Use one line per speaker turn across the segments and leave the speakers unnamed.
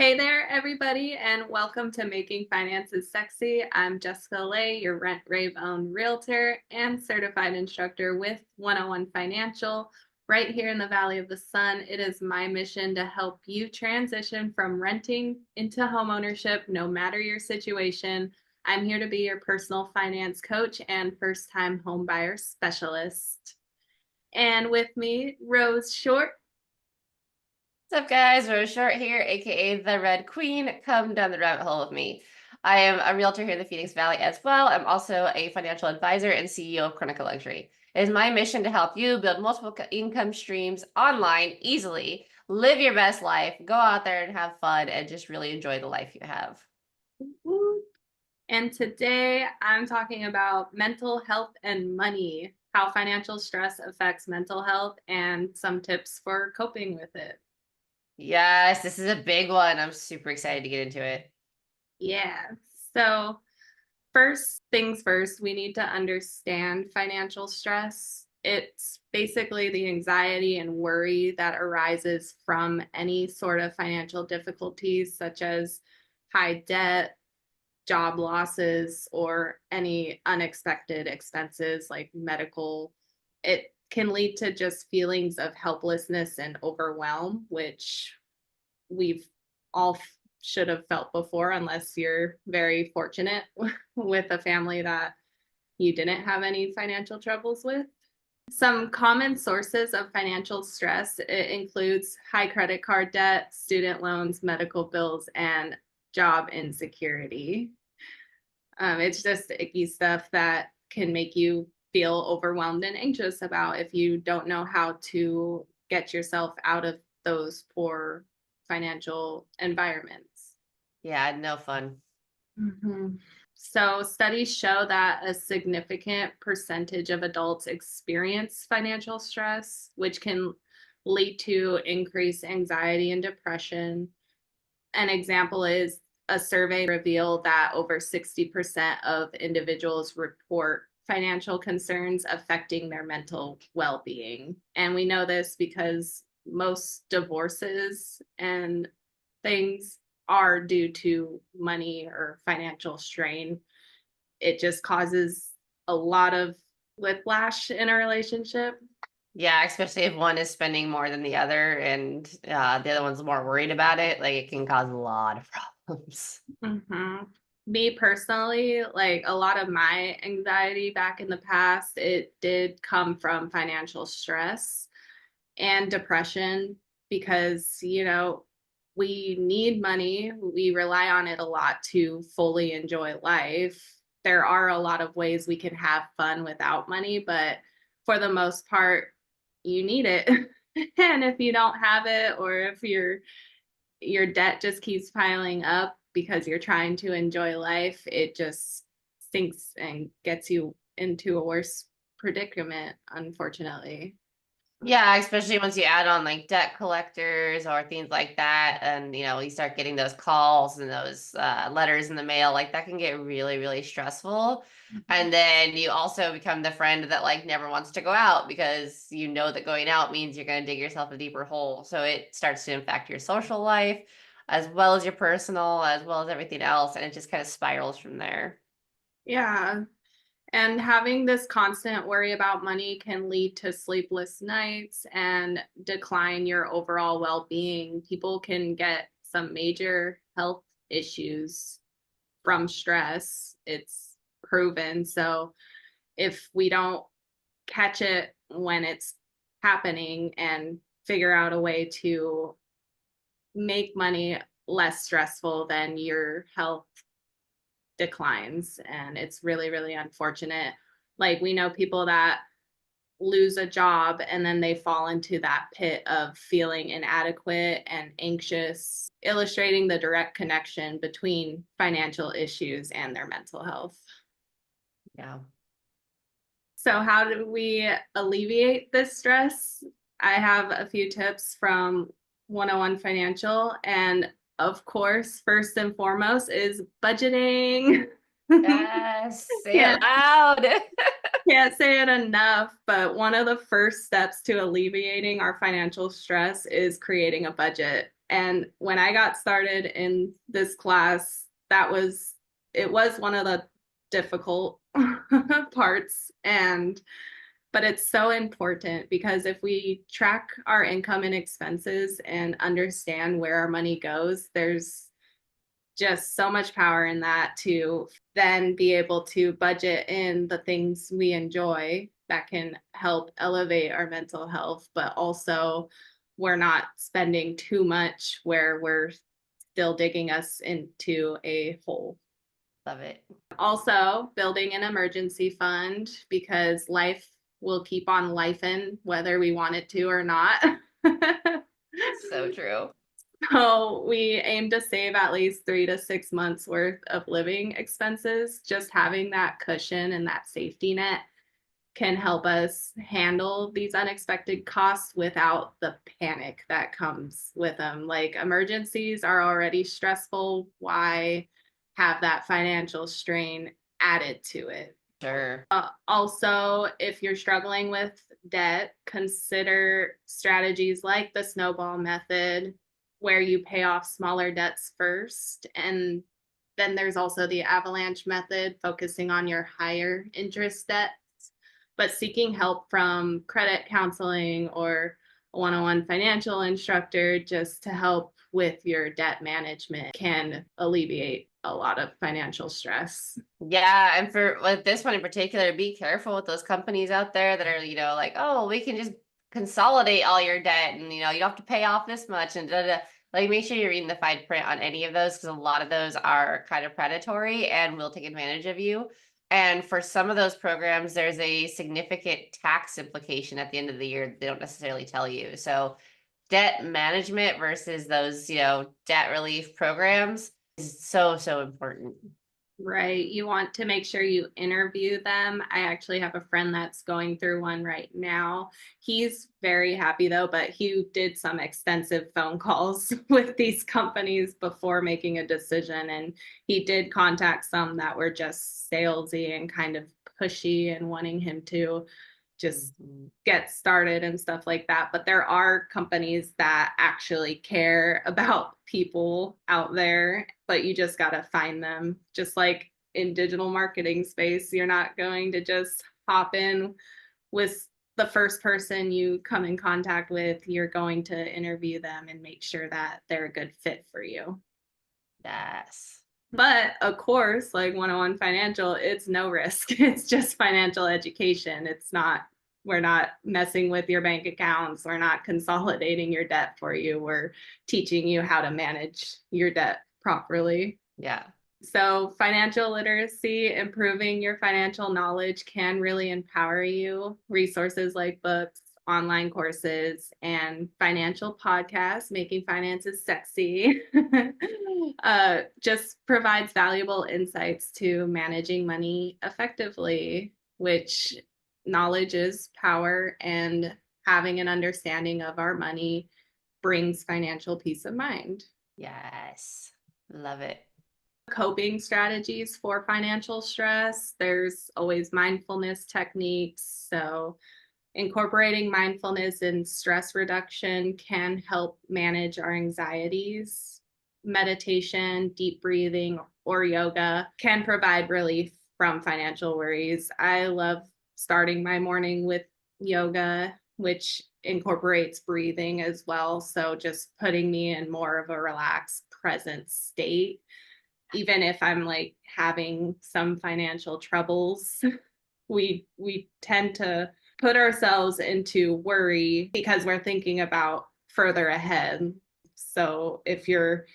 Hey there, everybody, and welcome to Making Finances Sexy. I'm Jessica Lay, your Rent Rave owned realtor and certified instructor with 101 Financial. Right here in the Valley of the Sun, it is my mission to help you transition from renting into homeownership, no matter your situation. I'm here to be your personal finance coach and first time homebuyer specialist. And with me, Rose Short.
What's up, guys? Rose Short here, aka the Red Queen. Come down the rabbit hole with me. I am a realtor here in the Phoenix Valley as well. I'm also a financial advisor and CEO of Kronika Luxury. It is my mission to help you build multiple income streams online easily, live your best life, go out there and have fun, and just really enjoy the life you have.
And today I'm talking about mental health and money, how financial stress affects mental health, and some tips for coping with it.
Yes, this is a big one. I'm super excited to get into it.
Yeah. So, first things first, we need to understand financial stress. It's basically the anxiety and worry that arises from any sort of financial difficulties, such as high debt, job losses, or any unexpected expenses like medical. It can lead to just feelings of helplessness and overwhelm, which we've all should have felt before, unless you're very fortunate with a family that you didn't have any financial troubles with. Some common sources of financial stress, it includes high credit card debt, student loans, medical bills, and job insecurity. It's just icky stuff that can make you feel overwhelmed and anxious about if you don't know how to get yourself out of those poor financial environments.
Yeah, no fun.
Mhm. So, studies show that a significant percentage of adults experience financial stress, which can lead to increased anxiety and depression. An example is a survey revealed that over 60% of individuals report financial concerns affecting their mental well being. And we know this because most divorces and things are due to money or financial strain. It just causes a lot of whiplash in a relationship.
Yeah, especially if one is spending more than the other and the other one's more worried about it, like it can cause a lot of problems.
Mm-hmm. Me personally, like a lot of my anxiety back in the past, it did come from financial stress and depression because, we need money. We rely on it a lot to fully enjoy life. There are a lot of ways we can have fun without money, but for the most part, you need it. And if you don't have it, or if your debt just keeps piling up because you're trying to enjoy life, it just sinks and gets you into a worse predicament, unfortunately.
Yeah, especially once you add on like debt collectors or things like that, and you start getting those calls and those letters in the mail, like that can get really, really stressful. And then you also become the friend that like never wants to go out because you know that going out means you're going to dig yourself a deeper hole. So it starts to impact your social life as well as your personal, as well as everything else, and it just kind of spirals from there.
Yeah. And having this constant worry about money can lead to sleepless nights and decline your overall well being. People can get some major health issues from stress. It's proven. So if we don't catch it when it's happening and figure out a way to make money less stressful, then your health declines. And it's really, really unfortunate. Like, we know people that lose a job and then they fall into that pit of feeling inadequate and anxious, illustrating the direct connection between financial issues and their mental health.
Yeah.
So, how do we alleviate this stress? I have a few tips from 101 Financial. And of course, first and foremost is budgeting.
Yes, say it
can't,
loud.
can't say it enough, but one of the first steps to alleviating our financial stress is creating a budget. And when I got started in this class, it was one of the difficult parts. But it's so important because if we track our income and expenses and understand where our money goes, there's just so much power in that to then be able to budget in the things we enjoy that can help elevate our mental health, but also we're not spending too much where we're still digging us into a hole.
Love it.
Also, building an emergency fund because life will keep on lifing whether we want it to or not.
So true.
So we aim to save at least 3 to 6 months worth of living expenses. Just having that cushion and that safety net can help us handle these unexpected costs without the panic that comes with them. Like emergencies are already stressful. Why have that financial strain added to it?
Sure.
Also, if you're struggling with debt, consider strategies like the snowball method, where you pay off smaller debts first. And then there's also the avalanche method, focusing on your higher interest debts. But seeking help from credit counseling or a one-on-one financial instructor just to help with your debt management can alleviate a lot of financial stress.
Yeah, and for with this one in particular, be careful with those companies out there that are, like, oh, we can just consolidate all your debt and you don't have to pay off this much and da, da, da. Like make sure you're reading the fine print on any of those because a lot of those are kind of predatory and will take advantage of you. And for some of those programs, there's a significant tax implication at the end of the year that they don't necessarily tell you. So debt management versus those, debt relief programs is so, so important.
Right. You want to make sure you interview them. I actually have a friend that's going through one right now. He's very happy though, but he did some extensive phone calls with these companies before making a decision. And he did contact some that were just salesy and kind of pushy and wanting him to just get started and stuff like that. But there are companies that actually care about people out there, but you just got to find them. Just like in digital marketing space, you're not going to just hop in with the first person you come in contact with. You're going to interview them and make sure that they're a good fit for you.
Yes.
But of course, like 101 financial, it's no risk. It's just financial education. We're not messing with your bank accounts. We're not consolidating your debt for you. We're teaching you how to manage your debt properly.
Yeah.
So, financial literacy, improving your financial knowledge can really empower you. Resources like books, online courses, and financial podcasts, Making Finances Sexy, just provides valuable insights to managing money effectively, which knowledge is power, and having an understanding of our money brings financial peace of mind.
Yes. Love it.
Coping strategies for financial stress. There's always mindfulness techniques. So, incorporating mindfulness and stress reduction can help manage our anxieties. Meditation, deep breathing, or yoga can provide relief from financial worries. I love starting my morning with yoga, which incorporates breathing as well. So, just putting me in more of a relaxed, present state even if I'm like having some financial troubles, we tend to put ourselves into worry because we're thinking about further ahead. So if you're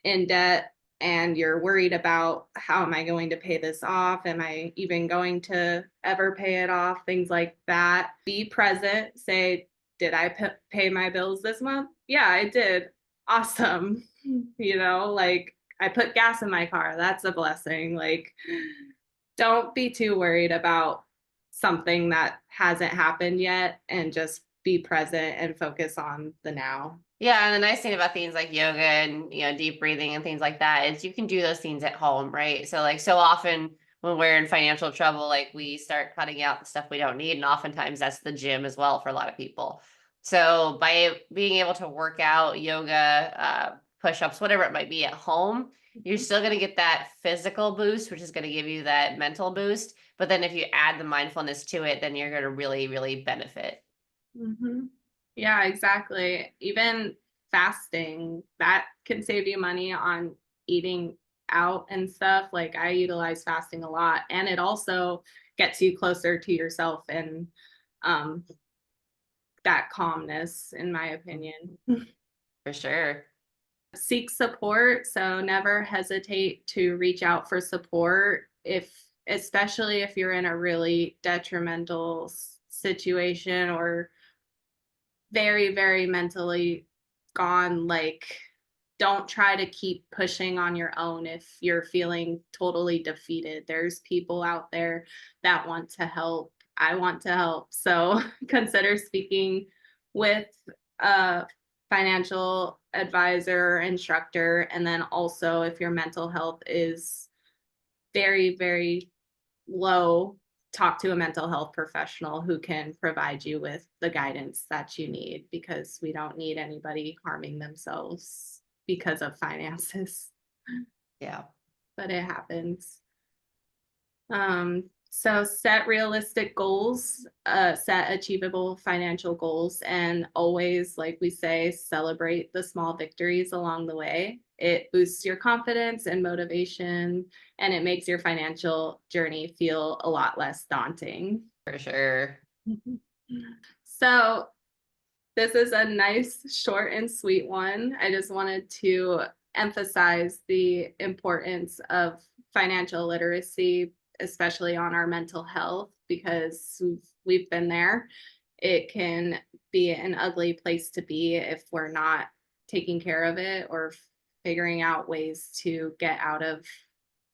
in debt and you're worried about how am I going to pay this off? Am I even going to ever pay it off? Things like that. Be present. Say, did I pay my bills this month? Yeah, I did. Awesome. Like I put gas in my car. That's a blessing. Like, don't be too worried about something that hasn't happened yet and just be present and focus on the now.
Yeah, and the nice thing about things like yoga and deep breathing and things like that is you can do those things at home, right? So like so often when we're in financial trouble, like we start cutting out the stuff we don't need, and oftentimes that's the gym as well for a lot of people. So by being able to work out, yoga, push-ups, whatever it might be at home, you're still going to get that physical boost, which is going to give you that mental boost. But then if you add the mindfulness to it, then you're going to really, really benefit.
Mm-hmm. Yeah, exactly. Even fasting, that can save you money on eating out and stuff. Like I utilize fasting a lot, and it also gets you closer to yourself and um, that calmness, in my opinion.
For sure.
Seek support, so never hesitate to reach out for support if especially if you're in a really detrimental situation or very, very mentally gone. Like, don't try to keep pushing on your own if you're feeling totally defeated. There's people out there that want to help. I want to help. So consider speaking with a financial advisor, or instructor. And then also, if your mental health is very, very low, talk to a mental health professional who can provide you with the guidance that you need, because we don't need anybody harming themselves because of finances,
Yeah.
but it happens. So set realistic goals, set achievable financial goals, and always, like we say, celebrate the small victories along the way. It boosts your confidence and motivation, and it makes your financial journey feel a lot less daunting.
For sure.
So this is a nice, short, and sweet one. I just wanted to emphasize the importance of financial literacy, especially on our mental health, because we've been there. It can be an ugly place to be if we're not taking care of it or figuring out ways to get out of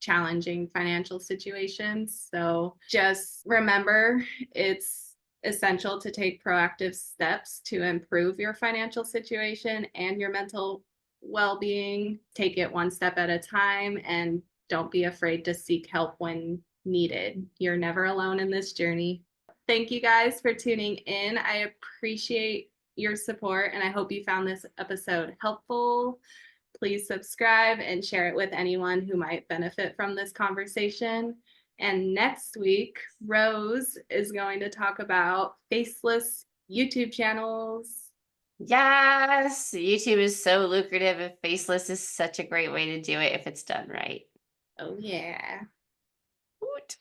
challenging financial situations. So just remember, it's essential to take proactive steps to improve your financial situation and your mental well-being. Take it one step at a time, and don't be afraid to seek help when needed. You're never alone in this journey. Thank you guys for tuning in. I appreciate your support, and I hope you found this episode helpful. Please subscribe and share it with anyone who might benefit from this conversation. And next week, Rose is going to talk about faceless YouTube channels.
Yes. YouTube is so lucrative, and faceless is such a great way to do it if it's done right.
Oh, yeah.
Woot.